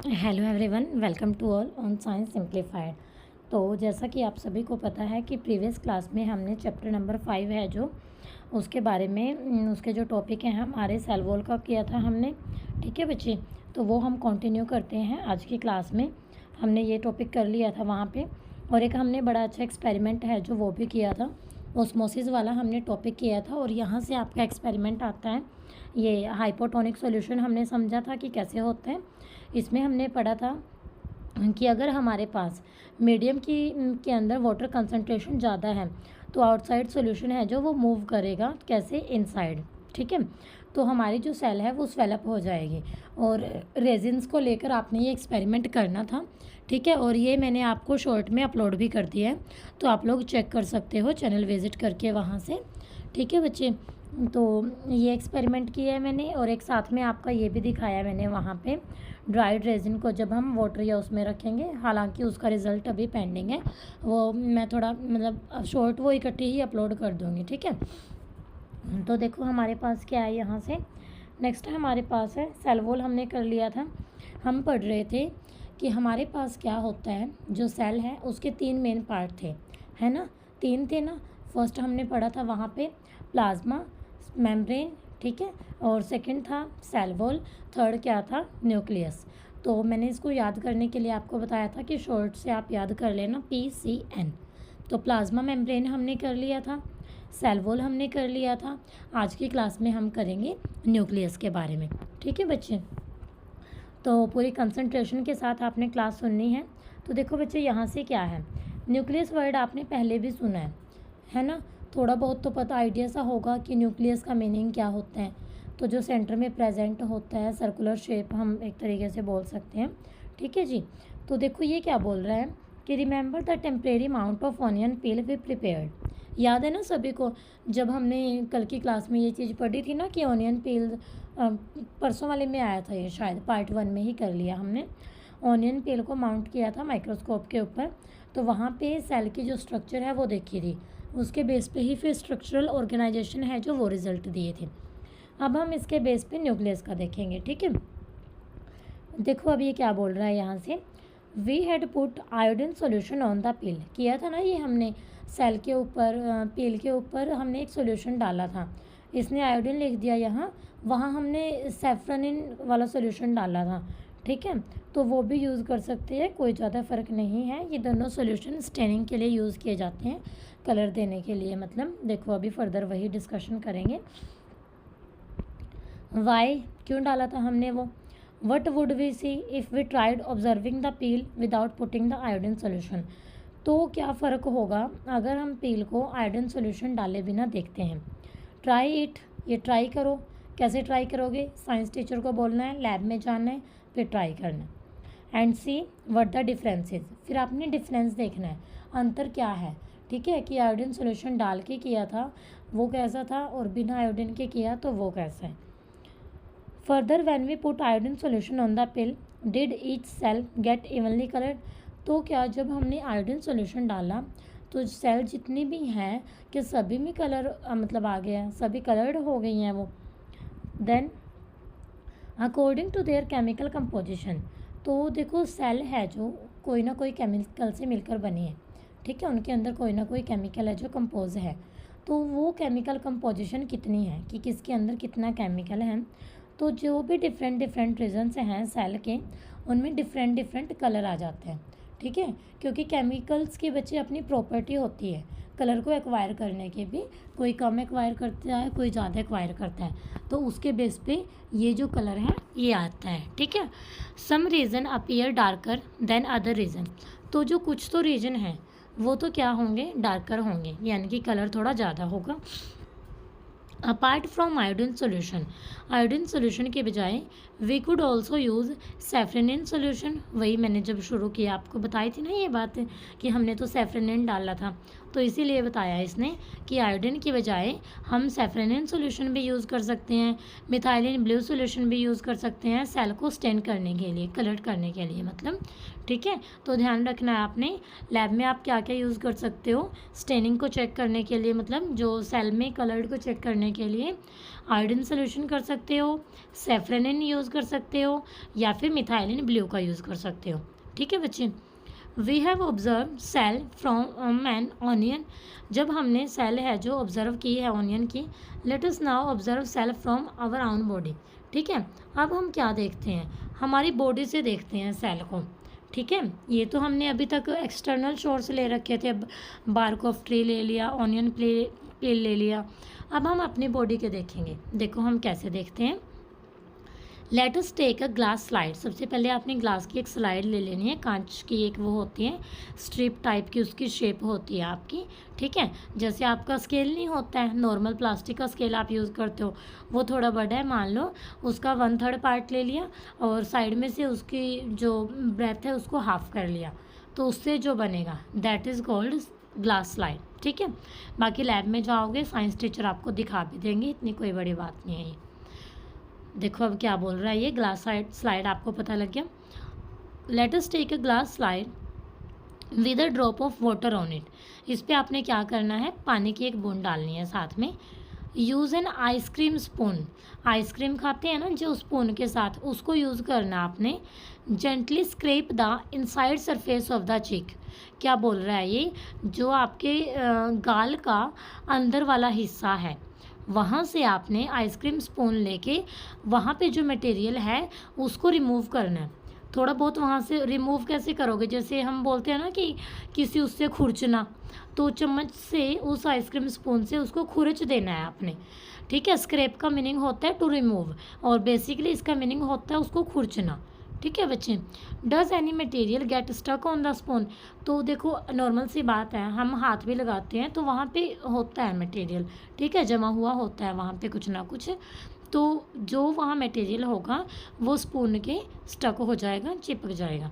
Hello everyone, welcome to all on science simplified. तो जैसा कि आप सभी को पता है कि प्रीवियस क्लास में हमने चैप्टर नंबर 5 है जो उसके बारे में उसके जो टॉपिक हैं हमारे सेल वॉल का किया था हमने। ठीक है बच्चे, तो वो हम कंटिन्यू करते हैं आज की क्लास में। हमने ये टॉपिक कर लिया था वहाँ पे, और एक हमने बड़ा अच्छा एक्सपेरिमेंट है जो वो भी किया था, ऑस्मोसिस वाला हमने टॉपिक किया था। और यहाँ से आपका एक्सपेरिमेंट आता है, ये हाइपोटोनिक सॉल्यूशन हमने समझा था कि कैसे होते हैं। इसमें हमने पढ़ा था कि अगर हमारे पास मीडियम के अंदर वाटर कंसंट्रेशन ज़्यादा है तो आउटसाइड सॉल्यूशन है जो वो मूव करेगा, कैसे, इनसाइड। ठीक है, तो हमारी जो सेल है वो स्वेलअप हो जाएगी। और रेजिन्स को लेकर आपने ये एक्सपेरिमेंट करना था। ठीक है, और ये मैंने आपको शॉर्ट में अपलोड भी कर दिया है, तो आप लोग चेक कर सकते हो चैनल विजिट करके वहाँ से। ठीक है बच्चे, तो ये एक्सपेरिमेंट किया है मैंने, और एक साथ में आपका ये भी दिखाया मैंने वहाँ पे ड्राइड रेजिन को जब हम वाटर या उसमें रखेंगे। हालांकि उसका रिज़ल्ट अभी पेंडिंग है, वो मैं थोड़ा मतलब शॉर्ट वो इकट्ठी ही अपलोड कर दूँगी। ठीक है, तो देखो हमारे पास क्या है यहाँ से। नेक्स्ट हमारे पास है सेल वॉल, हमने कर लिया था। हम पढ़ रहे थे कि हमारे पास क्या होता है, जो सेल है उसके 3 मेन पार्ट थे, है ना, 3 थे ना। फर्स्ट हमने पढ़ा था वहाँ पे प्लाज्मा मेम्ब्रेन, ठीक है, और सेकंड था सेल वॉल, थर्ड क्या था, न्यूक्लियस। तो मैंने इसको याद करने के लिए आपको बताया था कि शॉर्ट से आप याद कर लेना PCN। तो प्लाज्मा मेम्ब्रेन हमने कर लिया था, सेल वॉल हमने कर लिया था। आज की क्लास में हम करेंगे न्यूक्लियस के बारे में। ठीक है बच्चे, तो पूरी कंसंट्रेशन के साथ आपने क्लास सुननी है। तो देखो बच्चे, यहाँ से क्या है, न्यूक्लियस वर्ड आपने पहले भी सुना है ना। थोड़ा बहुत तो पता आइडिया सा होगा कि न्यूक्लियस का मीनिंग क्या होता है। तो जो सेंटर में प्रेजेंट होता है, सर्कुलर शेप हम एक तरीके से बोल सकते हैं। ठीक है जी, तो देखो ये क्या बोल रहा है कि remember the temporary amount of onion peel we prepared. याद है ना सभी को, जब हमने कल की क्लास में ये चीज़ पढ़ी थी ना कि ऑनियन पील, परसों वाले में आया था, ये शायद पार्ट 1 में ही कर लिया हमने। ऑनियन पील को माउंट किया था माइक्रोस्कोप के ऊपर, तो वहाँ पे सेल की जो स्ट्रक्चर है वो देखी थी, उसके बेस पे ही फिर स्ट्रक्चरल ऑर्गेनाइजेशन है जो वो रिजल्ट दिए थे। अब हम इसके बेस पे न्यूक्लियस का देखेंगे। ठीक है, देखो अब ये क्या बोल रहा है यहाँ से, we had put iodine solution on the peel. किया था ना ये हमने, सेल के ऊपर, पील के ऊपर हमने एक सॉल्यूशन डाला था। इसने आयोडीन लिख दिया यहाँ, वहाँ हमने सेफ्रोनिन वाला सॉल्यूशन डाला था। ठीक है, तो वो भी यूज़ कर सकते हैं, कोई ज़्यादा फ़र्क नहीं है। ये दोनों सॉल्यूशन स्टेनिंग के लिए यूज़ किए जाते हैं, कलर देने के लिए। मतलब देखो अभी फर्दर वही डिस्कशन करेंगे। वाई, क्यों डाला था हमने वो। What would we see if we tried observing the peel without putting the iodine solution. तो क्या फ़र्क होगा अगर हम पील को आयोडीन सोल्यूशन डाले बिना देखते हैं। ट्राई इट, ये ट्राई करो। कैसे ट्राई करोगे, साइंस टीचर को बोलना है, लैब में जाना है, फिर ट्राई करना है। And see what the difference is, फिर आपने डिफरेंस देखना है, अंतर क्या है। ठीक है, कि आयोडीन सोल्यूशन डाल के किया था वो कैसा था, और बिना आयोडीन के किया तो वो कैसा है। Further when we put iodine solution on the peel did each cell get evenly coloured. तो क्या जब हमने आयोडीन सॉल्यूशन डाला तो सेल जितनी भी हैं कि सभी में कलर मतलब आ गया, सभी कलर्ड हो गई हैं वो। Then according to their chemical composition, तो देखो सेल है जो कोई ना कोई केमिकल से मिलकर बनी है। ठीक है, उनके अंदर कोई ना कोई केमिकल है जो कंपोज है। तो वो केमिकल कंपोजिशन कितनी है कि किसके अंदर कितना केमिकल है। तो जो भी डिफरेंट डिफरेंट रीजन्स हैं सेल के, उनमें डिफरेंट डिफरेंट कलर आ जाते हैं। ठीक है, क्योंकि केमिकल्स के बच्चे अपनी प्रॉपर्टी होती है कलर को एक्वायर करने की भी, कोई कम एक्वायर करता है, कोई ज़्यादा एक्वायर करता है, तो उसके बेस पे ये जो कलर है ये आता है। ठीक है, some region appear darker than other region. तो जो कुछ तो रीजन है वो तो क्या होंगे, डार्कर होंगे, यानी कि कलर थोड़ा ज़्यादा होगा। Apart from iodine solution, iodine solution के बजाय we could also use safranin solution. वही मैंने जब शुरू किया आपको बताई थी ना ये बात कि हमने तो सेफ्रेनिन डाला था, तो इसीलिए बताया इसने कि आयोडीन की बजाय हम सेफ्रेनिन सोल्यूशन भी यूज़ कर सकते हैं, मिथाइलिन ब्लू सोल्यूशन भी यूज़ कर सकते हैं सेल को स्टेन करने के लिए, कलर करने के लिए मतलब। ठीक है, तो ध्यान रखना है आपने, लैब में आप क्या क्या यूज़ कर सकते हो स्टेनिंग को चेक करने के लिए, मतलब जो सेल में कलर्ड को चेक करने के लिए आयोडीन सोल्यूशन कर सकते हो, सेफ्रेनिन यूज़ कर सकते हो, या फिर मिथाइलिन ब्लू का यूज़ कर सकते हो। ठीक है बच्चे। We have observe cell from an onion, जब हमने सेल है जो ऑब्जर्व की है ऑनियन की, let us now observe cell from our own body. ठीक है, अब हम क्या देखते हैं, हमारी बॉडी से देखते हैं सेल को। ठीक है, ये तो हमने अभी तक एक्सटर्नल सोर्स ले रखे थे, बार्क ऑफ ट्री ले लिया, ऑनियन पील ले लिया। अब हम अपनी बॉडी के देखेंगे। देखो हम कैसे देखते हैं। Let us take a glass slide. सबसे पहले आपने ग्लास की एक स्लाइड ले लेनी है, कांच की एक वो होती है स्ट्रिप टाइप की, उसकी शेप होती है आपकी। ठीक है, जैसे आपका स्केल नहीं होता है, नॉर्मल प्लास्टिक का स्केल आप यूज़ करते हो, वो थोड़ा बड़ा है, मान लो उसका 1/3 पार्ट ले लिया और साइड में से उसकी जो ब्रेथ है उसको हाफ कर लिया, तो उससे जो बनेगा that is called glass slide. ठीक है, बाकी लैब में जाओगे साइंस टीचर आपको दिखा भी देंगे, इतनी कोई बड़ी बात नहीं है ये। देखो अब क्या बोल रहा है ये, ग्लास स्लाइड आपको पता लग गया। Let us take a glass slide with a drop of water on it. इस पे आपने क्या करना है, पानी की एक बूंद डालनी है साथ में। Use an ice cream spoon, ice cream खाते हैं ना जो स्पून के साथ, उसको यूज़ करना आपने। Gently scrap the inside surface of the cheek. क्या बोल रहा है ये, जो आपके गाल का अंदर वाला हिस्सा है, वहाँ से आपने आइसक्रीम स्पून लेके वहाँ पे जो मटेरियल है उसको रिमूव करना है। थोड़ा बहुत वहाँ से रिमूव कैसे करोगे, जैसे हम बोलते हैं ना कि किसी उससे खुरचना, तो चम्मच से उस आइसक्रीम स्पून से उसको खुरच देना है आपने। ठीक है, स्क्रैप का मीनिंग होता है टू रिमूव, और बेसिकली इसका मीनिंग होता है उसको खुरचना। ठीक है बच्चे। Does any material get stuck on the spoon. तो देखो नॉर्मल सी बात है, हम हाथ भी लगाते हैं तो वहाँ पे होता है मटेरियल, ठीक है, जमा हुआ होता है वहाँ पे कुछ ना कुछ, तो जो वहाँ मटेरियल होगा वो स्पून के स्टक हो जाएगा, चिपक जाएगा।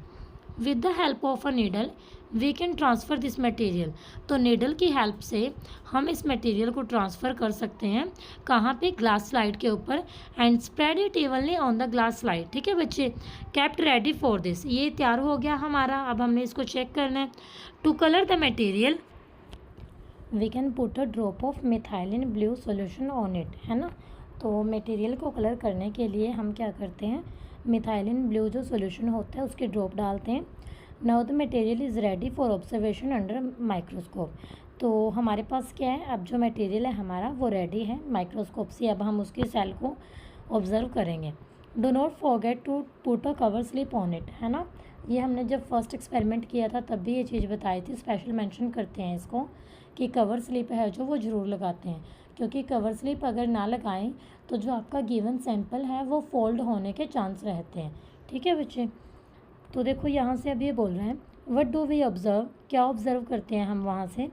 With the help of a needle we can transfer this material. तो नीडल की हेल्प से हम इस मटेरियल को ट्रांसफ़र कर सकते हैं, कहाँ पे, ग्लास स्लाइड के ऊपर। And spread it evenly on the glass slide. ठीक है बच्चे, केप्ट रेडी फॉर दिस। ये तैयार हो गया हमारा, अब हमने इसको चेक करना है। To colour the material we can put a drop of methylene blue solution on it, है ना। तो मटेरियल को कलर करने के लिए हम क्या करते हैं, मिथाइलिन ब्लू जो सोल्यूशन होता है उसके ड्रॉप डालते हैं। Now the material is ready for observation under microscope. तो हमारे पास क्या है, अब जो मटेरियल है हमारा वो रेडी है माइक्रोस्कोप से, अब हम उसके सेल को ऑब्जर्व करेंगे। Do not forget to put a cover slip on it, है ना। ये हमने जब फर्स्ट एक्सपेरिमेंट किया था तब भी ये चीज़ बताई थी, स्पेशल मेंशन करते हैं इसको कि कवर स्लिप है जो वो ज़रूर लगाते हैं, क्योंकि कवर स्लिप अगर ना लगाएं तो जो आपका गिवन सैंपल है वो फोल्ड होने के चांस रहते हैं। ठीक है बच्चे। तो देखो यहाँ से अब ये बोल रहे हैं, व्हाट डू वी ऑब्जर्व, क्या ऑब्जर्व करते हैं हम वहाँ से।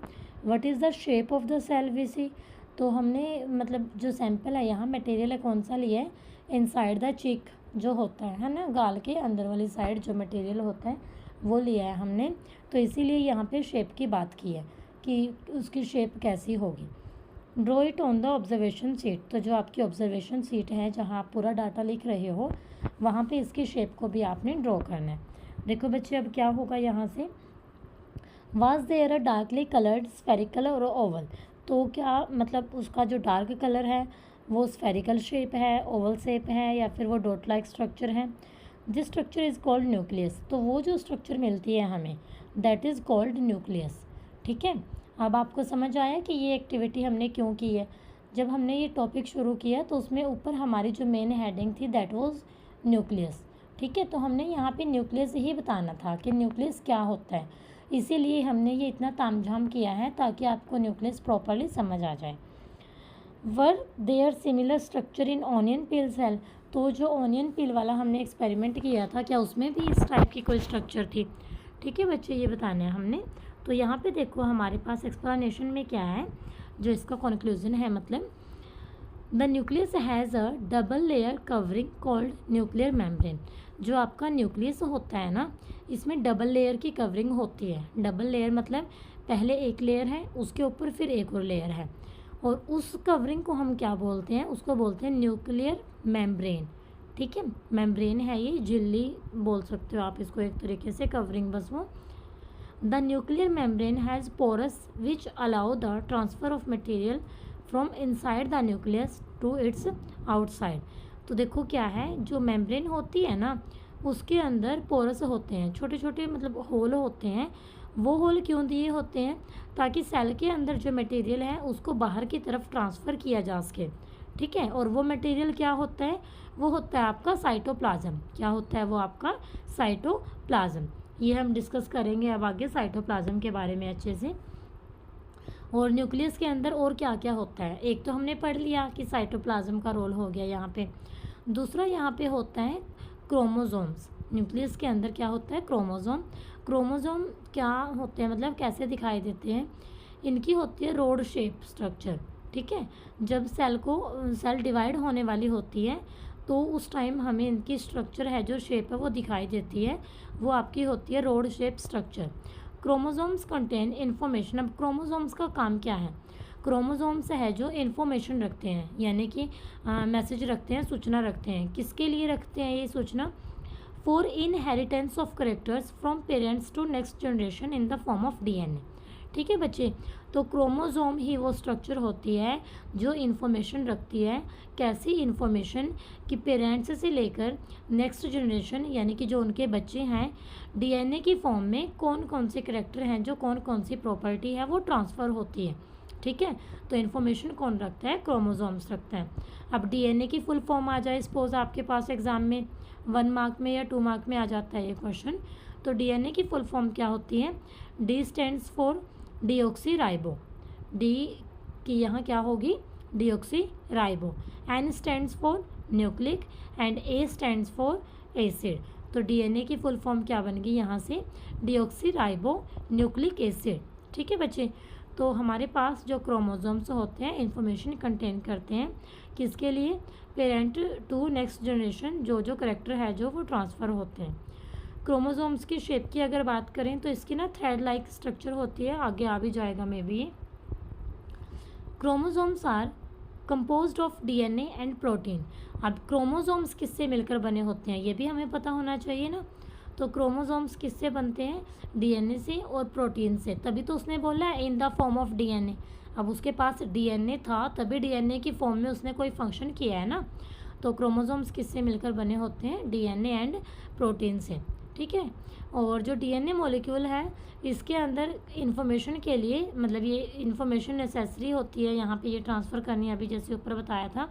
What is the shape of the cell we see. तो हमने मतलब जो सैंपल है यहाँ मटेरियल है कौन सा लिया है, इनसाइड द चीक जो होता है ना, गाल के अंदर वाली साइड जो मटेरियल होता है वो लिया है हमने। तो इसीलिए यहाँ पे शेप की बात की है कि उसकी शेप कैसी होगी। Draw it on the observation seat. तो जो आपकी ऑब्जर्वेशन सीट है जहाँ आप पूरा डाटा लिख रहे हो वहाँ पे इसकी शेप को भी आपने ड्रॉ करना है। देखो बच्चे अब क्या होगा यहाँ से, was there a darkly coloured spherical और ओवल। तो क्या मतलब उसका जो डार्क कलर है वो स्फेरिकल शेप है, ओवल शेप है, या फिर वो डॉट लाइक स्ट्रक्चर है। This structure is called nucleus. तो वो जो स्ट्रक्चर मिलती है हमें दैट इज़ कॉल्ड न्यूक्लियस। ठीक है, अब आपको समझ आया कि ये एक्टिविटी हमने क्यों की है। जब हमने ये टॉपिक शुरू किया तो उसमें ऊपर हमारी जो मेन हेडिंग थी दैट वाज न्यूक्लियस। ठीक है, तो हमने यहाँ पे न्यूक्लियस ही बताना था कि न्यूक्लियस क्या होता है, इसीलिए हमने ये इतना तामझाम किया है ताकि आपको न्यूक्लियस प्रॉपरली समझ आ जाए। Were there similar structure in onion peel cell. तो जो ऑनियन पील वाला हमने एक्सपेरिमेंट किया था क्या उसमें भी इस टाइप की कोई स्ट्रक्चर थी। ठीक है बच्चे, ये बताना है हमने। तो यहाँ पे देखो हमारे पास एक्सप्लेनेशन में क्या है, जो इसका कंक्लूजन है, मतलब the nucleus has a double layer covering called nuclear membrane. जो आपका न्यूक्लियस होता है ना, इसमें डबल लेयर की कवरिंग होती है। डबल लेयर मतलब पहले एक लेयर है उसके ऊपर फिर एक और लेयर है, और उस कवरिंग को हम क्या बोलते हैं, उसको बोलते हैं न्यूक्लियर मेम्ब्रेन। ठीक है, मेम्ब्रेन है ये, झिल्ली बोल सकते हो आप इसको एक तरीके से, कवरिंग बस वो। The nuclear membrane has pores which allow the transfer of material from inside the nucleus to its outside. तो देखो क्या है, जो मेम्ब्रेन होती है ना उसके अंदर पोरस होते हैं, छोटे छोटे मतलब होल होते हैं। वो होल क्यों दिए होते हैं? ताकि सेल के अंदर जो मटेरियल है उसको बाहर की तरफ ट्रांसफ़र किया जा सके, ठीक है। और वो मटेरियल क्या होता है? वो होता है आपका साइटोप्लाज्म। क्या होता है वो? आपका साइटोप्लाज्म। ये हम डिस्कस करेंगे अब आगे साइटोप्लाज्म के बारे में अच्छे से। और न्यूक्लियस के अंदर और क्या क्या होता है? एक तो हमने पढ़ लिया कि साइटोप्लाज्म का रोल हो गया यहाँ पे। दूसरा यहाँ पे होता है क्रोमोसोम्स। न्यूक्लियस के अंदर क्या होता है? क्रोमोसोम। क्रोमोसोम क्या होते हैं, मतलब कैसे दिखाई देते हैं? इनकी होती है रोड शेप स्ट्रक्चर, ठीक है। जब सेल डिवाइड होने वाली होती है तो उस टाइम हमें इनकी स्ट्रक्चर है, जो शेप है वो दिखाई देती है, वो आपकी होती है rod shape structure. Chromosomes contain information. अब क्रोमोसोम्स का काम क्या है? क्रोमोसोम्स है जो इन्फॉर्मेशन रखते हैं, यानी कि मैसेज रखते हैं, सूचना रखते हैं। किसके लिए रखते हैं ये सूचना? For inheritance of characters from parents to next generation in the form of DNA, ठीक है बच्चे। तो क्रोमोसोम ही वो स्ट्रक्चर होती है जो इन्फॉर्मेशन रखती है। कैसी इन्फॉर्मेशन? कि पेरेंट्स से लेकर नेक्स्ट जनरेशन यानी कि जो उनके बच्चे हैं, डीएनए की फॉर्म में कौन कौन से करेक्टर हैं, जो कौन कौन सी प्रॉपर्टी है वो ट्रांसफ़र होती है, ठीक है। तो इन्फॉर्मेशन कौन रखता है? क्रोमोसोम्स रखता है। अब डीएनए की फुल फॉर्म आ जाए सपोज आपके पास एग्जाम में 1 मार्क में या 2 मार्क में आ जाता है ये क्वेश्चन। तो डीएनए की फुल फॉर्म क्या होती है? D stands for deoxyribo. D की यहाँ क्या होगी? Deoxyribo. N stands for nucleic and A stands for acid. तो डीएनए की फुल फॉर्म क्या बन गई यहाँ से? डीऑक्सी राइबो न्यूक्लिक एसिड, ठीक है बच्चे। तो हमारे पास जो क्रोमोसोम्स होते हैं इन्फॉर्मेशन कंटेन करते हैं, किसके लिए? पेरेंट टू नेक्स्ट जनरेशन, जो जो करेक्टर है जो वो ट्रांसफ़र होते हैं। क्रोमोसोम्स की शेप की अगर बात करें तो इसकी ना थ्रेड लाइक स्ट्रक्चर होती है, आगे आ भी जाएगा maybe. Chromosomes are composed of DNA and protein. अब क्रोमोसोम्स किससे मिलकर बने होते हैं ये भी हमें पता होना चाहिए ना। तो क्रोमोसोम्स किससे बनते हैं? डीएनए से और प्रोटीन से। तभी तो उसने बोला है इन द फॉर्म ऑफ डीएनए। अब उसके पास डीएनए था तभी डीएनए की फॉर्म में उसने कोई फंक्शन किया है ना। तो क्रोमोसोम्स किससे मिलकर बने होते हैं? डीएनए एंड प्रोटीन से, ठीक है। और जो डीएनए मॉलिक्यूल है इसके अंदर इंफॉर्मेशन के लिए, मतलब ये इंफॉर्मेशन नेसेसरी होती है यहाँ पे ये ट्रांसफ़र करनी है, अभी जैसे ऊपर बताया था।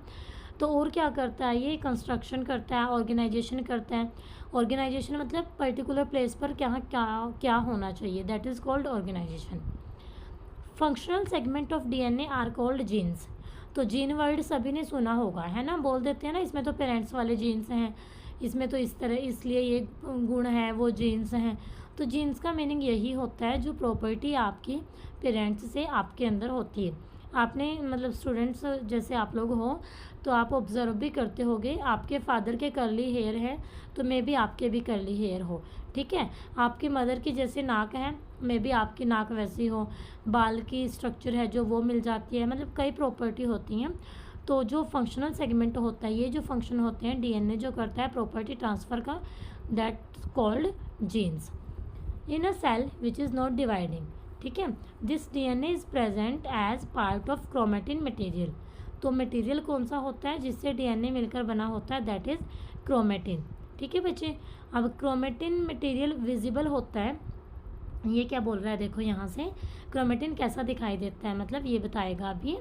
तो और क्या करता है ये? कंस्ट्रक्शन करता है, ऑर्गेनाइजेशन करता है। ऑर्गेनाइजेशन मतलब पर्टिकुलर प्लेस पर क्या क्या क्या होना चाहिए, that is called organisation. Functional segment of DNA are called genes. तो जीन वर्ड सभी ने सुना होगा, है ना। बोल देते हैं ना इसमें तो पेरेंट्स वाले जीन्स हैं, इसमें तो इस तरह इसलिए ये गुण है, वो जीन्स हैं। तो जीन्स का मीनिंग यही होता है जो प्रॉपर्टी आपकी पेरेंट्स से आपके अंदर होती है। आपने मतलब स्टूडेंट्स जैसे आप लोग हो तो आप ऑब्ज़र्व भी करते होगे, आपके फादर के कर्ली हेयर है तो मे बी आपके भी कर्ली हेयर हो, ठीक है। आपकी मदर की जैसे नाक है मे बी आपकी नाक वैसी हो, बाल की स्ट्रक्चर है जो वो मिल जाती है, मतलब कई प्रॉपर्टी होती हैं। तो जो फंक्शनल सेगमेंट होता है, ये जो फंक्शन होते हैं डीएनए जो करता है प्रॉपर्टी ट्रांसफ़र का, that's called genes. In a cell which is not dividing, ठीक है, this DNA is present as part of chromatin material. तो मटेरियल कौन सा होता है जिससे डीएनए मिलकर बना होता है? दैट इज़ क्रोमेटिन, ठीक है बच्चे। अब क्रोमेटिन मटेरियल विजिबल होता है, ये क्या बोल रहा है देखो यहाँ से, क्रोमेटिन कैसा दिखाई देता है मतलब ये बताएगा अभी।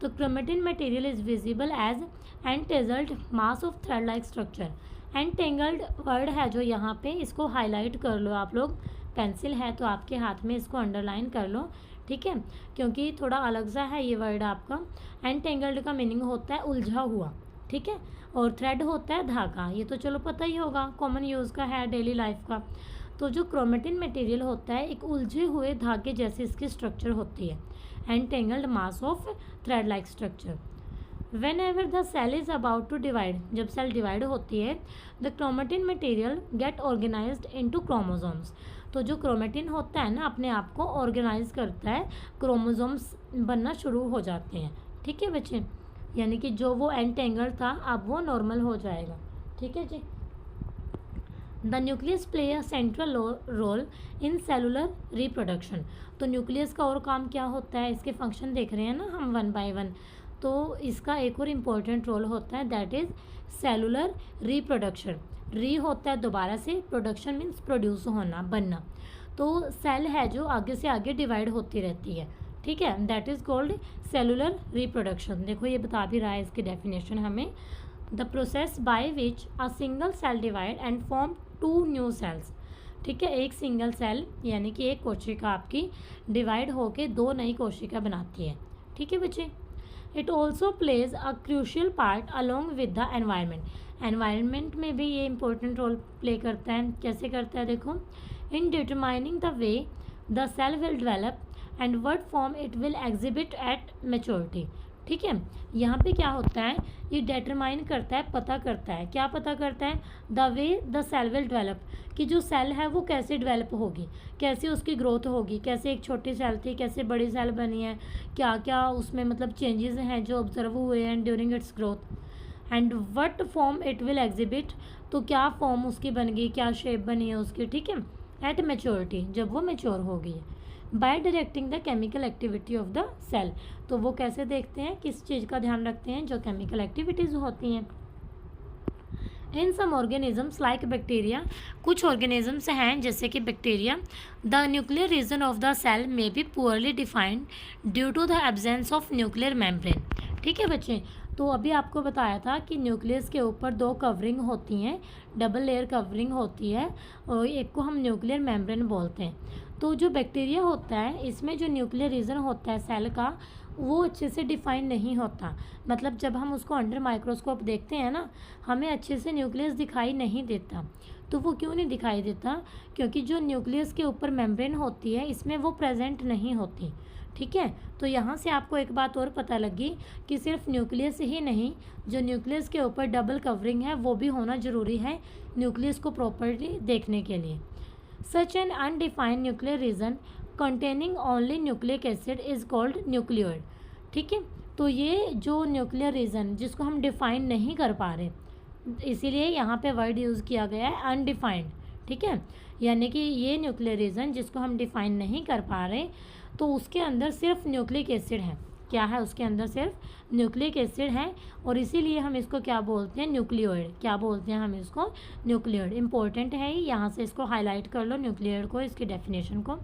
तो chromatin material is visible as entangled mass of thread like structure. Entangled word है जो यहाँ पे, इसको हाईलाइट कर लो आप लोग, पेंसिल है तो आपके हाथ में इसको अंडरलाइन कर लो, ठीक है, क्योंकि थोड़ा अलग सा है ये वर्ड आपका। एंटेंगल्ड का मीनिंग होता है उलझा हुआ, ठीक है, और थ्रेड होता है धागा, ये तो चलो पता ही होगा, कॉमन यूज़ का है डेली लाइफ का। तो जो क्रोमेटिन मटेरियल होता है एक उलझे हुए धागे जैसी इसकी स्ट्रक्चर होती है, entangled mass of thread like structure. Whenever the cell is about to divide, जब सेल डिवाइड होती है, the chromatin material get organised into chromosomes. तो जो क्रोमेटिन होता है ना अपने आप को ऑर्गेनाइज करता है, क्रोमोसोम्स बनना शुरू हो जाते हैं, ठीक है बच्चे, यानी कि जो वो एंटेंगल था अब वो नॉर्मल हो जाएगा, ठीक है जी। The nucleus play a central role in cellular reproduction. तो न्यूक्लियस का और काम क्या होता है, इसके फंक्शन देख रहे हैं ना हम वन बाय वन। तो इसका एक और इम्पोर्टेंट रोल होता है, दैट इज़ सेलुलर रिप्रोडक्शन। री होता है दोबारा से, प्रोडक्शन मीन्स प्रोड्यूस होना, बनना। तो सेल है जो आगे से आगे डिवाइड होती रहती है, ठीक है, that is called cellular reproduction. देखो ये बता भी रहा है इसकी डेफिनेशन हमें, the process by which a single cell divide and form 2 new cells. ठीक है, एक सिंगल सेल यानी कि एक कोशिका आपकी डिवाइड होके 2 नई कोशिका बनाती है। ठीक है बच्चे, it also plays a crucial part along with the environment. Environment में भी ये इंपॉर्टेंट रोल प्ले करता है। कैसे करता है देखो, in determining the way the cell will develop and what form it will exhibit at maturity. ठीक है, यहाँ पे क्या होता है, ये डिटरमाइन करता है, पता करता है, क्या पता करता है, the way the cell will develop, कि जो सेल है वो कैसे डेवलप होगी, कैसे उसकी ग्रोथ होगी, कैसे एक छोटी सेल थी कैसे बड़ी सेल बनी है, क्या क्या उसमें मतलब चेंजेस हैं जो ऑब्जर्व हुए हैं during its growth, and what form it will exhibit, तो क्या फॉर्म उसकी बन गई, क्या शेप बनी है उसकी। ठीक है, एट मैच्योरिटी, जब वो मैच्योर होगी, by directing the chemical activity of the cell. तो वो कैसे देखते हैं, किस चीज़ का ध्यान रखते हैं, जो केमिकल एक्टिविटीज़ होती हैं। In some organisms like bacteria, कुछ ऑर्गेनिजम्स हैं जैसे कि bacteria, the nuclear region of the cell may be poorly defined due to the absence of nuclear membrane. ठीक है बच्चे, तो अभी आपको बताया था कि न्यूक्लियस के ऊपर 2 कवरिंग होती हैं, डबल लेयर कवरिंग होती है, और एक को हम न्यूक्लियर मेम्ब्रेन बोलते हैं। तो जो बैक्टीरिया होता है इसमें जो न्यूक्लियर रीजन होता है सेल का, वो अच्छे से डिफाइन नहीं होता। मतलब जब हम उसको अंडर माइक्रोस्कोप देखते हैं ना, हमें अच्छे से न्यूक्लियस दिखाई नहीं देता। तो वो क्यों नहीं दिखाई देता, क्योंकि जो न्यूक्लियस के ऊपर मेम्ब्रेन होती है इसमें वो प्रेजेंट नहीं होती। ठीक है, तो यहाँ से आपको एक बात और पता लगी कि सिर्फ न्यूक्लियस ही नहीं, जो न्यूक्लियस के ऊपर डबल कवरिंग है वो भी होना ज़रूरी है न्यूक्लियस को प्रॉपर्ली देखने के लिए। Such an undefined nuclear region containing only nucleic acid is called nucleoid. ठीक है, तो ये जो न्यूक्लियर रीजन जिसको हम डिफाइन नहीं कर पा रहे, इसीलिए यहाँ पे वर्ड यूज़ किया गया है अनडिफाइंड। ठीक है, यानी कि ये न्यूक्लियर रीजन जिसको हम डिफाइन नहीं कर पा रहे, तो उसके अंदर सिर्फ न्यूक्लिक एसिड है। क्या है, उसके अंदर सिर्फ न्यूक्लिक एसिड है, और इसीलिए हम इसको क्या बोलते हैं, न्यूक्लियोइड। क्या बोलते हैं हम इसको, न्यूक्लियोइड। इंपॉर्टेंट है, यहाँ से इसको हाईलाइट कर लो न्यूक्लियोइड को, इसकी डेफिनेशन को।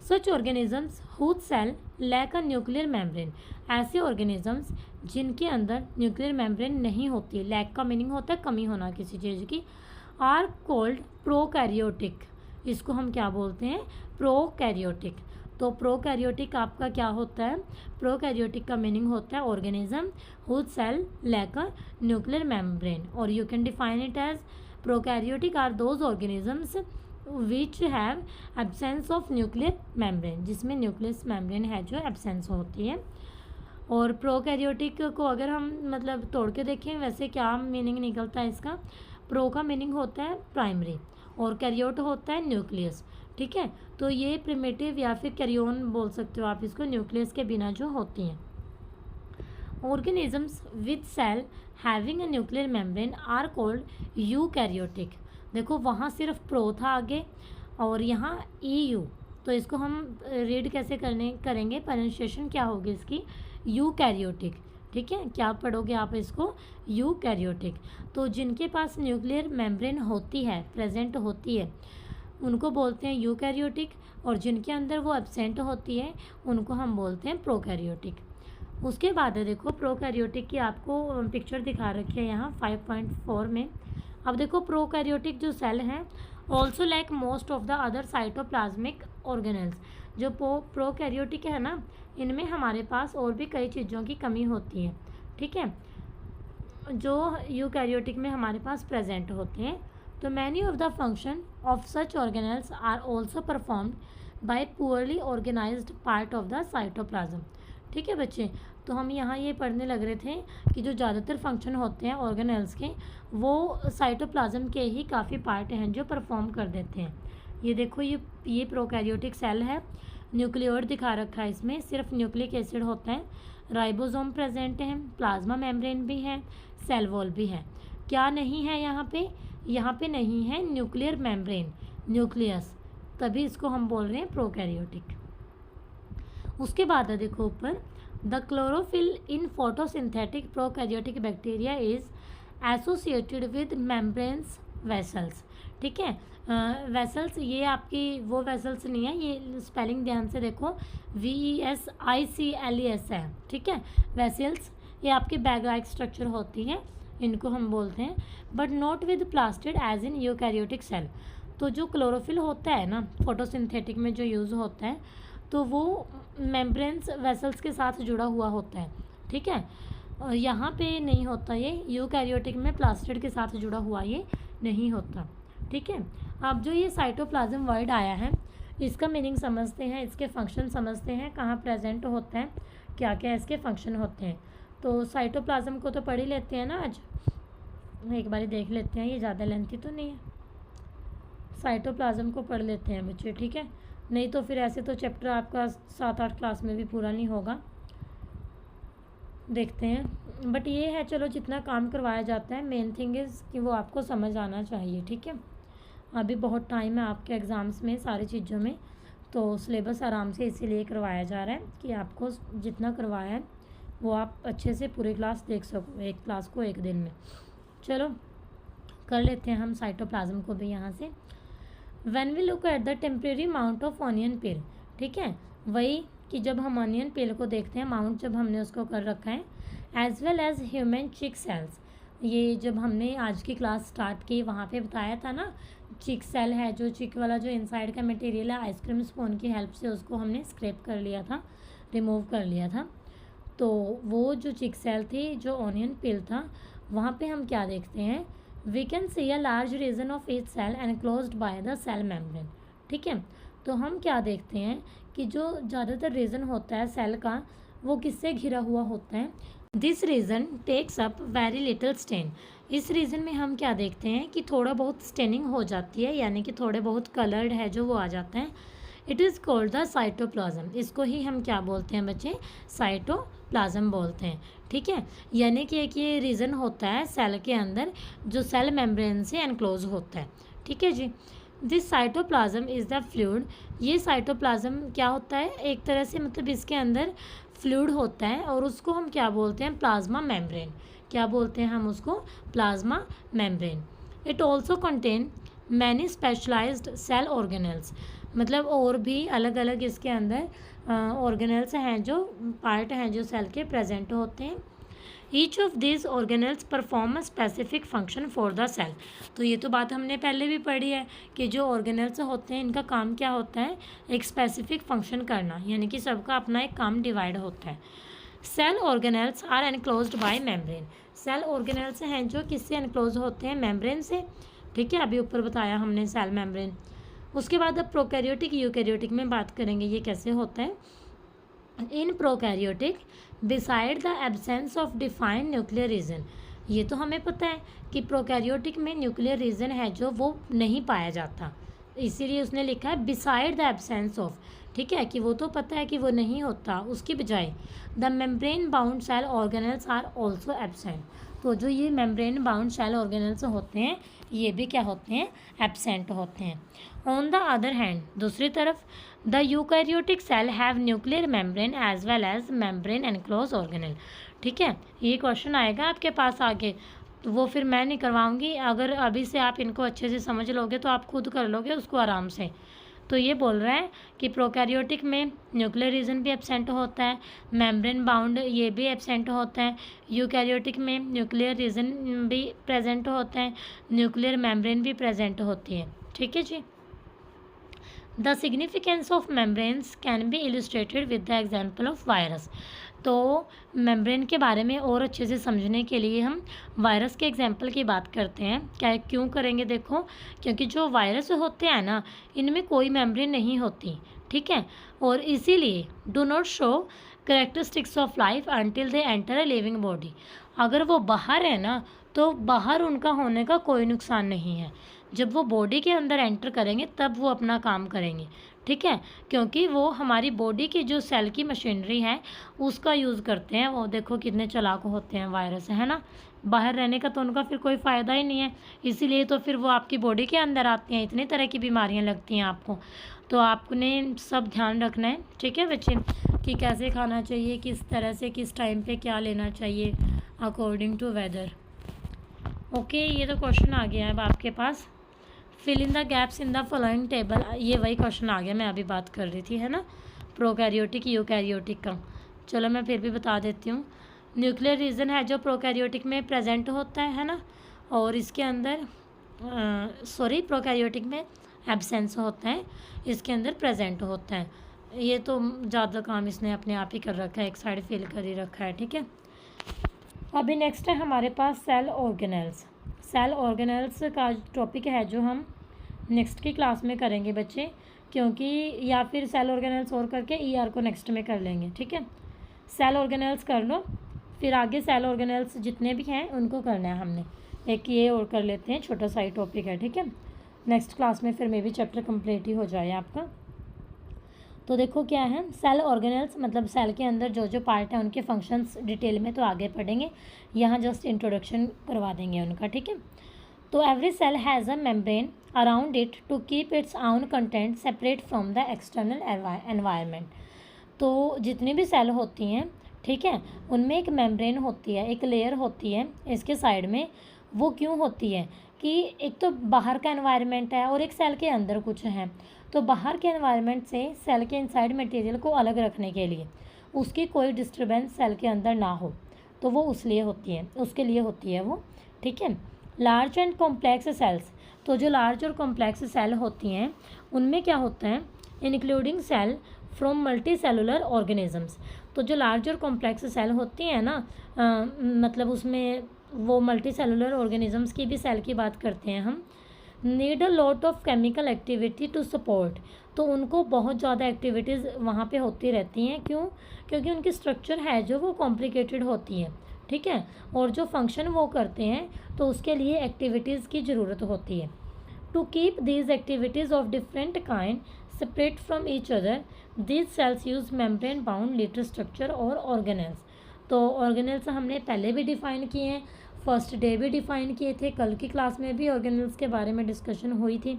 Such organisms whose cell lack a nuclear membrane, ऐसे ऑर्गेनिजम्स जिनके अंदर न्यूक्लियर मेम्ब्रेन नहीं होती, लैक का मीनिंग होता है कमी होना किसी चीज़ की, आर कोल्ड प्रोकैरियोटिक। इसको हम क्या बोलते हैं, प्रोकैरियोटिक। तो प्रोकैरियोटिक आपका क्या होता है, प्रोकैरियोटिक का मीनिंग होता है organism whose cell lack a nuclear membrane, और you can define it as prokaryotic are those organisms which have absence of nuclear membrane, जिसमें न्यूक्लियस मेम्ब्रेन है जो एब्सेंस होती है। और प्रोकैरियोटिक को अगर हम मतलब तोड़ के देखें, वैसे क्या मीनिंग निकलता है इसका, प्रो का मीनिंग होता है प्राइमरी और कैरियोट होता है न्यूक्लियस। ठीक है, तो ये प्रिमिटिव या फिर कैरियोन बोल सकते हो आप इसको, न्यूक्लियस के बिना जो होती हैं। Organisms with cell having a nuclear membrane are called eukaryotic. देखो वहाँ सिर्फ प्रो था आगे और यहाँ EU, तो इसको हम रीड कैसे करेंगे, प्रोनाउंसिएशन क्या होगी इसकी, यूकैरियोटिक। ठीक है, क्या पढ़ोगे आप इसको, यूकैरियोटिक। तो जिनके पास न्यूक्लियर मेम्ब्रेन होती है, प्रेजेंट होती है, उनको बोलते हैं यूकैरियोटिक, और जिनके अंदर वो एब्सेंट होती है उनको हम बोलते हैं प्रोकैरियोटिक। उसके बाद है देखो प्रोकैरियोटिक की आपको पिक्चर दिखा रखी है यहाँ 5.4 में। अब देखो प्रोकैरियोटिक जो सेल हैं also like most of the other cytoplasmic organelles. जो प्रोकैरियोटिक है ना, इनमें हमारे पास और भी कई चीज़ों की कमी होती है। ठीक है, जो यूकैरियोटिक में हमारे पास प्रेजेंट होते हैं। तो many of the function of such organelles are also performed by poorly organised part of the cytoplasm. ठीक है बच्चे, तो हम यहाँ ये पढ़ने लग रहे थे कि जो ज़्यादातर फंक्शन होते हैं ऑर्गेनेल्स के, वो साइटोप्लाज्म के ही काफ़ी पार्ट हैं जो परफॉर्म कर देते हैं। ये देखो ये प्रोकैरियोटिक सेल है, न्यूक्लियोइड दिखा रखा है इसमें, सिर्फ न्यूक्लिक एसिड होता है, राइबोसोम प्रेजेंट है, प्लाज्मा मेम्ब्रेन भी है, सेल वॉल भी है। क्या नहीं है यहाँ पे नहीं है न्यूक्लियर मेम्ब्रेन, न्यूक्लियस, तभी इसको हम बोल रहे हैं प्रोकैरियोटिक। उसके बाद है देखो ऊपर, the chlorophyll in photosynthetic prokaryotic bacteria is associated with membranes vessels. ठीक है, वेसल्स ये आपकी वो वेसल्स नहीं है, ये स्पेलिंग ध्यान से देखो, VESICLES है। ठीक है, वेसल्स ये आपकी बैग लाइक स्ट्रक्चर होती है, इनको हम बोलते हैं, but not with plastid as in eukaryotic cell. तो जो क्लोरोफिल होता है ना फोटोसिंथेटिक में जो यूज़ होता है, तो वो मेम्ब्रेन्स वेसल्स के साथ जुड़ा हुआ होता है। ठीक है, यहाँ पे नहीं होता ये, यूकैरियोटिक में प्लास्टिड के साथ जुड़ा हुआ ये नहीं होता। ठीक है, अब जो ये साइटोप्लाज्म वर्ड आया है, इसका मीनिंग समझते हैं, इसके फंक्शन समझते हैं, कहाँ प्रेजेंट होता है, क्या क्या इसके फंक्शन होते हैं। तो साइटोप्लाज्म को तो पढ़ ही लेते हैं ना, आज एक बार देख लेते हैं, ये ज़्यादा लेंथी तो नहीं है। साइटोप्लाज्म को पढ़ लेते हैं बच्चे, ठीक है, नहीं तो फिर ऐसे तो चैप्टर आपका 7-8 क्लास में भी पूरा नहीं होगा। देखते हैं, बट ये है चलो जितना काम करवाया जाता है, मेन थिंग इज़ कि वो आपको समझ आना चाहिए। ठीक है, अभी बहुत टाइम है आपके एग्ज़ाम्स में, सारी चीज़ों में, तो सिलेबस आराम से इसीलिए करवाया जा रहा है कि आपको जितना करवाया है वो आप अच्छे से पूरी क्लास देख सको, एक क्लास को एक दिन में। चलो कर लेते हैं हम साइटोप्लाज्म को भी यहाँ से। When we look at the temporary mount of onion peel, ठीक है, वही कि जब हम ऑनियन पील को देखते हैं, माउंट जब हमने उसको कर रखा है, एज वेल एज ह्यूमन चिक सेल्स। ये जब हमने आज की क्लास स्टार्ट की वहाँ पे बताया था ना, चिक सेल है, जो चिक वाला जो इनसाइड का मटेरियल है, आइसक्रीम स्पून की हेल्प से उसको हमने स्क्रैप कर लिया था, रिमूव कर लिया था। तो वो जो चिक सेल थी, जो ऑनियन पील था, वहाँ पे हम क्या देखते हैं, we can see a large region of each cell enclosed by the cell membrane. ठीक है, तो हम क्या देखते हैं कि जो ज़्यादातर रीजन होता है सेल का, वो किससे घिरा हुआ होता है। This region takes up very little stain. इस रीजन में हम क्या देखते हैं कि थोड़ा बहुत स्टेनिंग हो जाती है, यानी कि थोड़े बहुत कलर्ड है जो वो आ जाता है। It is called the cytoplasm. इसको ही हम क्या बोलते हैं बच्चे, साइटोप्लाज्म बोलते हैं। ठीक है, यानी कि एक ये रीजन होता है सेल के अंदर जो सेल मेम्ब्रेन से एनक्लोज होता है। ठीक है जी, this cytoplasm is the fluid. ये साइटोप्लाज्म क्या होता है, एक तरह से मतलब इसके अंदर फ्लूइड होता है और उसको हम क्या बोलते हैं, प्लाज्मा मेम्ब्रेन। क्या बोलते हैं हम उसको, plasma membrane. It also contain many specialised cell organelles. मतलब और भी अलग अलग इसके अंदर ऑर्गेनल्स हैं, जो पार्ट हैं जो सेल के प्रेजेंट होते हैं। Each of this organelles perform a specific function for the cell. तो ये तो बात हमने पहले भी पढ़ी है कि जो ऑर्गेनल्स होते हैं इनका काम क्या होता है, एक स्पेसिफिक फंक्शन करना, यानी कि सबका अपना एक काम डिवाइड होता है। Cell organelles are enclosed by membrane. Cell organelles हैं जो किससे एनक्लोज होते हैं, मेम्ब्रेन से। ठीक है, अभी ऊपर बताया हमने सेल मेम्ब्रेन। उसके बाद अब प्रोकैरियोटिक यूकैरियोटिक में बात करेंगे ये कैसे होता है। इन prokaryotic beside the absence of defined nuclear region. ये तो हमें पता है कि प्रोकैरियोटिक में न्यूक्लियर रीजन है जो वो नहीं पाया जाता, इसीलिए उसने लिखा है बिसाइड द एब्सेंस ऑफ। ठीक है, कि वो तो पता है कि वो नहीं होता, उसकी बजाय the membrane bound cell organelles are also absent. तो जो ये मेम्ब्रेन बाउंड सेल ऑर्गेनल्स होते हैं ये भी क्या होते हैं, एब्सेंट होते हैं। ऑन द अदर हैंड, दूसरी तरफ, the eukaryotic cell have nuclear membrane as well as membrane enclose organelle. ठीक है, ये क्वेश्चन आएगा आपके पास आगे, तो वो फिर मैं नहीं करवाऊंगी। अगर अभी से आप इनको अच्छे से समझ लोगे तो आप खुद कर लोगे उसको आराम से। तो ये बोल रहा है कि प्रोकैरियोटिक में न्यूक्लियर रीजन भी एब्सेंट होता है, मेम्ब्रेन बाउंड ये भी एब्सेंट होता है। यूकैरियोटिक में न्यूक्लियर रीजन भी प्रेजेंट होता है, न्यूक्लियर मेम्ब्रेन भी प्रेजेंट होती है। ठीक है जी। The significance of membranes can be illustrated with the example of virus. तो मेम्ब्रेन के बारे में और अच्छे से समझने के लिए हम वायरस के एग्जाम्पल की बात करते हैं। क्या क्यों करेंगे, देखो, क्योंकि जो वायरस होते हैं ना, इनमें कोई मेम्ब्रेन नहीं होती। ठीक है, और इसीलिए do not show characteristics of life until they enter a living body. अगर वो बाहर है ना, तो बाहर उनका होने का कोई नुकसान नहीं है, जब वो बॉडी के अंदर एंटर करेंगे तब वो अपना काम करेंगे। ठीक है, क्योंकि वो हमारी बॉडी की जो सेल की मशीनरी है उसका यूज़ करते हैं। वो देखो कितने चालाक होते हैं वायरस, है ना, बाहर रहने का तो उनका फिर कोई फ़ायदा ही नहीं है, इसीलिए तो फिर वो आपकी बॉडी के अंदर आते हैं, इतनी तरह की बीमारियां लगती हैं आपको। तो आपने सब ध्यान रखना है, ठीक है बच्चे, कि कैसे खाना चाहिए, किस तरह से, किस टाइम पे क्या लेना चाहिए अकॉर्डिंग टू वेदर। ओके, ये तो क्वेश्चन आ गया है अब आपके पास। Fill in the gaps in the following table, ये वही क्वेश्चन आ गया मैं अभी बात कर रही थी, है ना, प्रोकैरियोटिक यूकैरियोटिक का। चलो मैं फिर भी बता देती हूँ। न्यूक्लियर रीजन है जो प्रोकैरियोटिक में प्रेजेंट होता है ना, और इसके अंदर प्रोकैरियोटिक में एब्सेंस होता है, इसके अंदर प्रेजेंट होता है। ये तो ज़्यादा काम इसने अपने आप ही कर रखा है, एक साइड फिल कर ही रखा है, ठीक है। अभी नेक्स्ट है हमारे पास सेल ऑर्गेनेल्स। सेल ऑर्गेनेल्स का टॉपिक है जो हम नेक्स्ट की क्लास में करेंगे बच्चे, क्योंकि या फिर सेल ऑर्गेनेल्स और करके ईआर को नेक्स्ट में कर लेंगे, ठीक है। सेल ऑर्गेनेल्स कर लो, फिर आगे सेल ऑर्गेनेल्स जितने भी हैं उनको करना है हमने। एक ये और कर लेते हैं, छोटा सा ही टॉपिक है, ठीक है। नेक्स्ट क्लास में फिर मे भी चैप्टर कंप्लीट ही हो जाए आपका। तो देखो क्या है सेल ऑर्गेनेल्स, मतलब सेल के अंदर जो जो पार्ट है उनके फंक्शंस डिटेल में तो आगे पढ़ेंगे, यहाँ जस्ट इंट्रोडक्शन करवा देंगे उनका, ठीक है। तो every cell has a membrane around it to keep its own content separate from the external environment. तो जितनी भी सेल होती हैं, ठीक है, उनमें एक मेम्ब्रेन होती है, एक लेयर होती है इसके साइड में। वो क्यों होती है कि एक तो बाहर का एनवायरनमेंट है और एक सेल के अंदर कुछ है, तो बाहर के एनवायरनमेंट से सेल के इनसाइड मटेरियल को अलग रखने के लिए, उसकी कोई डिस्टर्बेंस सेल के अंदर ना हो, तो वो उसके लिए होती है वो, ठीक है। लार्ज एंड कॉम्प्लेक्स सेल्स, तो जो लार्ज और कॉम्प्लेक्स सेल होती हैं उनमें क्या होता है, including cell from multi cellular organisms. तो जो लार्ज और कॉम्प्लेक्स सेल होती हैं ना, मतलब उसमें वो मल्टी सेलुलर ऑर्गेनिजम्स की भी सेल की बात करते हैं हम, need a lot of chemical activity to support. तो उनको बहुत ज़्यादा एक्टिविटीज़ वहाँ पे होती रहती हैं, क्यों, क्योंकि उनकी स्ट्रक्चर है जो वो कॉम्प्लिकेटेड होती है, ठीक है, और जो फंक्शन वो करते हैं तो उसके लिए एक्टिविटीज़ की ज़रूरत होती है। To keep these activities of different kind separate from each other, these cells use membrane bound little structure और ऑर्गेनेल्स। तो ऑर्गेनेल्स हमने पहले भी डिफ़ाइन किए हैं, फर्स्ट डे भी डिफ़ाइन किए थे, कल की क्लास में भी ऑर्गेनेल्स के बारे में डिस्कशन हुई थी,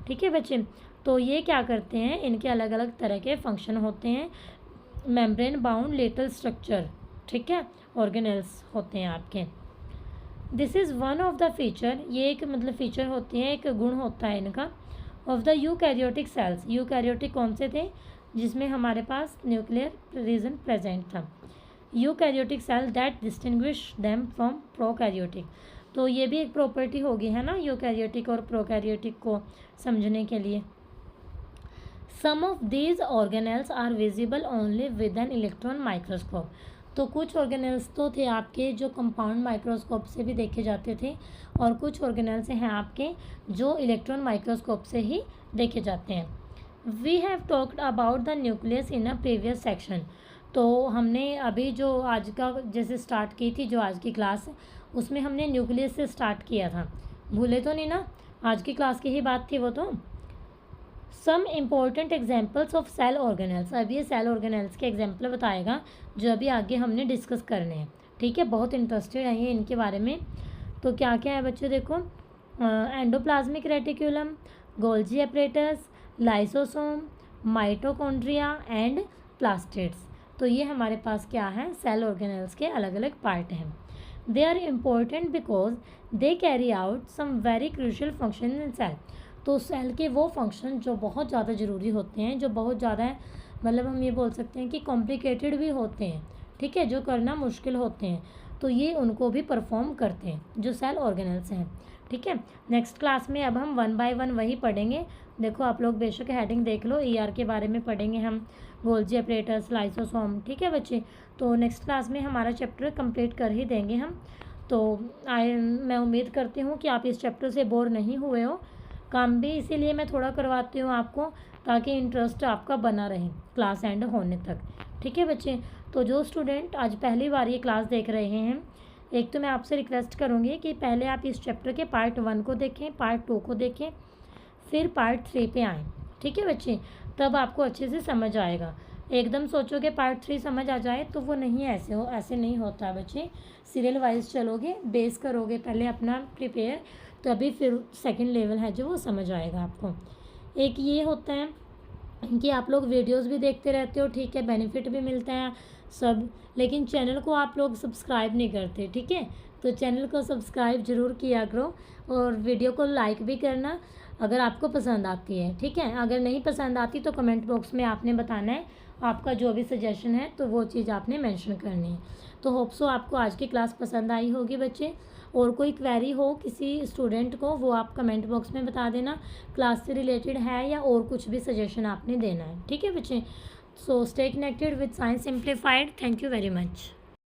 ठीक है बच्चे। तो ये क्या करते हैं, इनके अलग अलग तरह के फंक्शन होते हैं। मेम्ब्रेन बाउंड लिटल स्ट्रक्चर, ठीक है, ऑर्गेनेल्स होते हैं आपके। This is one of the feature, ये एक मतलब फीचर होती है, एक गुण होता है इनका, of the eukaryotic cells. Eukaryotic कौन से थे, जिसमें हमारे पास न्यूक्लियर रीजन प्रेजेंट था। Eukaryotic cell that distinguish them from prokaryotic. तो ये भी एक प्रॉपर्टी होगी, है ना, यूकैरियोटिक और प्रोकैरियोटिक को समझने के लिए। Some of these organelles are visible only with an electron microscope. तो कुछ ऑर्गेनेल्स तो थे आपके जो कंपाउंड माइक्रोस्कोप से भी देखे जाते थे, और कुछ ऑर्गेनेल्स हैं आपके जो इलेक्ट्रॉन माइक्रोस्कोप से ही देखे जाते हैं। We have talked about the nucleus in a previous section. तो हमने अभी जो आज का जैसे स्टार्ट की थी, जो आज की क्लास, उसमें हमने न्यूक्लियस से स्टार्ट किया था, भूले तो नहीं ना, आज की क्लास की ही बात थी वो तो। Some important examples of cell organelles, अब ये सेल ऑर्गेनेल्स के एग्जाम्पल बताएगा जो अभी आगे हमने डिस्कस करने हैं, ठीक है। बहुत इंटरेस्टेड है ये इनके बारे में। तो क्या क्या है बच्चे, देखो, endoplasmic reticulum, Golgi apparatus, lysosome, mitochondria and plastids. तो ये हमारे पास क्या है, सेल ऑर्गेनेल्स के अलग अलग पार्ट हैं। They are important because they carry out some very crucial function in cell. तो सेल के वो फंक्शन जो बहुत ज़्यादा ज़रूरी होते हैं, जो बहुत ज़्यादा मतलब हम ये बोल सकते हैं कि कॉम्प्लिकेटेड भी होते हैं, ठीक है, जो करना मुश्किल होते हैं, तो ये उनको भी परफॉर्म करते हैं जो सेल ऑर्गेनेल्स हैं, ठीक है। नेक्स्ट क्लास में अब हम 1 बाय 1 वही पढ़ेंगे। देखो आप लोग बेशक हेडिंग देख लो, ईआर के बारे में पढ़ेंगे हम, गोल्जी एपरेटस, लाइसोसोम, ठीक है बच्चे। तो नेक्स्ट क्लास में हमारा चैप्टर कंप्लीट कर ही देंगे हम। तो मैं उम्मीद करती हूँ कि आप इस चैप्टर से बोर नहीं हुए हो। काम भी इसीलिए मैं थोड़ा करवाती हूँ आपको, ताकि इंटरेस्ट आपका बना रहे क्लास एंड होने तक, ठीक है बच्चे। तो जो स्टूडेंट आज पहली बार ये क्लास देख रहे हैं, एक तो मैं आपसे रिक्वेस्ट करूँगी कि पहले आप इस चैप्टर के पार्ट 1 को देखें, पार्ट 2 को देखें, फिर पार्ट 3 पे आएँ, ठीक है बच्चे, तब आपको अच्छे से समझ आएगा। एकदम सोचोगे पार्ट 3 समझ आ जाए तो वो नहीं, ऐसे नहीं होता बच्चे। सीरियल वाइज चलोगे, बेस करोगे पहले अपना प्रिपेयर, तभी फिर सेकंड लेवल है जो वो समझ आएगा आपको। एक ये होता है कि आप लोग वीडियोस भी देखते रहते हो, ठीक है, बेनिफिट भी मिलता है सब, लेकिन चैनल को आप लोग सब्सक्राइब नहीं करते, ठीक है। तो चैनल को सब्सक्राइब ज़रूर किया करो और वीडियो को लाइक भी करना अगर आपको पसंद आती है, ठीक है। अगर नहीं पसंद आती तो कमेंट बॉक्स में आपने बताना है, आपका जो भी सजेशन है तो वो चीज़ आपने मेंशन करनी है। तो होप सो आपको आज की क्लास पसंद आई होगी बच्चे। और कोई क्वेरी हो किसी स्टूडेंट को, वो आप कमेंट बॉक्स में बता देना, क्लास से रिलेटेड है या और कुछ भी सजेशन आपने देना है, ठीक है बच्चे। So stay connected with science simplified. Thank you very much.